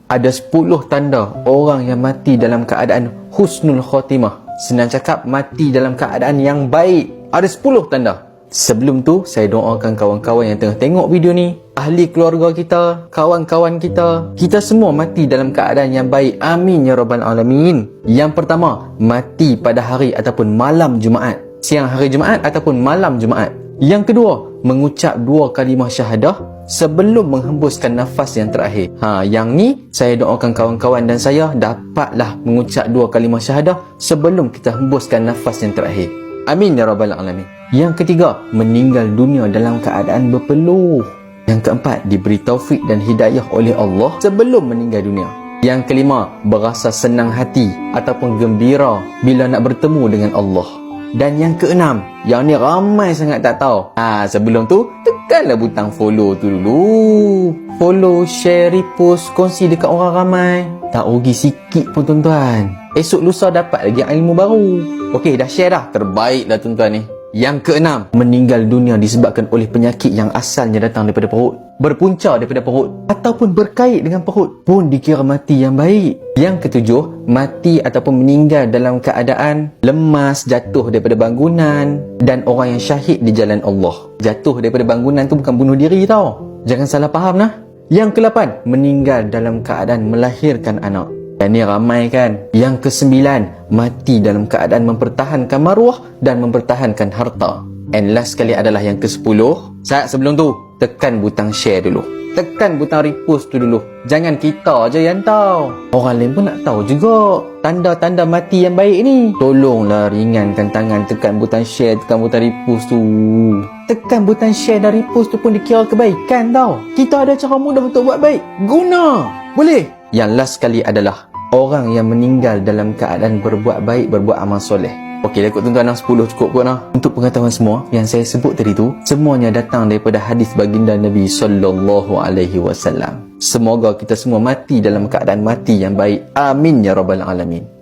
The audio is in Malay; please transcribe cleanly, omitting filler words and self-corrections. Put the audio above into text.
Ada 10 tanda orang yang mati dalam keadaan husnul khotimah. Senang cakap, mati dalam keadaan yang baik. Ada 10 tanda. Sebelum tu, saya doakan kawan-kawan yang tengah tengok video ni, ahli keluarga kita, kawan-kawan kita semua mati dalam keadaan yang baik. Amin ya rabbal alamin. Yang pertama, mati pada hari ataupun malam Jumaat. Siang hari Jumaat ataupun malam Jumaat. Yang kedua, mengucap 2 kalimah syahadah sebelum menghembuskan nafas yang terakhir. Yang ni saya doakan kawan-kawan dan saya dapatlah mengucap 2 kalimah syahadah sebelum kita hembuskan nafas yang terakhir. Amin ya rabbal alamin. Yang ketiga, meninggal dunia dalam keadaan berpeluh. Yang keempat, diberi taufik dan hidayah oleh Allah sebelum meninggal dunia. Yang kelima, berasa senang hati ataupun gembira bila nak bertemu dengan Allah. Dan yang keenam, yang ni ramai sangat tak tahu. Sebelum tu, tekanlah butang follow tu dulu. Follow, share, repost, kongsi dekat orang ramai. Tak rugi sikit pun tuan-tuan. Esok lusa dapat lagi ilmu baru. Okey, dah share dah. Terbaik lah tuan-tuan ni. Yang keenam, meninggal dunia disebabkan oleh penyakit yang asalnya datang daripada perut, berpunca daripada perut ataupun berkait dengan perut pun dikira mati yang baik. Yang ketujuh, mati ataupun meninggal dalam keadaan lemas, jatuh daripada bangunan, dan orang yang syahid di jalan Allah. Jatuh daripada bangunan tu bukan bunuh diri tau. Jangan salah faham nah. Yang ke-8, meninggal dalam keadaan melahirkan anak. Dan ni ramai kan. Yang ke-9, mati dalam keadaan mempertahankan maruah dan mempertahankan harta. And last sekali adalah yang ke-10. Sebelum tu, tekan butang share dulu. Tekan butang repost tu dulu. Jangan kita je yang tahu. Orang lain pun nak tahu juga tanda-tanda mati yang baik ni. Tolonglah ringankan tangan, tekan butang share, tekan butang repost tu. Tekan butang share dan repost tu pun dikira kebaikan tau. Kita ada cara mudah untuk buat baik. Guna. Boleh? Yang last sekali adalah orang yang meninggal dalam keadaan berbuat baik, berbuat amal soleh. Okey, ikut tuan-tuan 10 cukup kot nah. Untuk pengetahuan semua yang saya sebut tadi tu, semuanya datang daripada hadis baginda Nabi sallallahu alaihi wasallam. Semoga kita semua mati dalam keadaan mati yang baik. Amin ya rabbal alamin.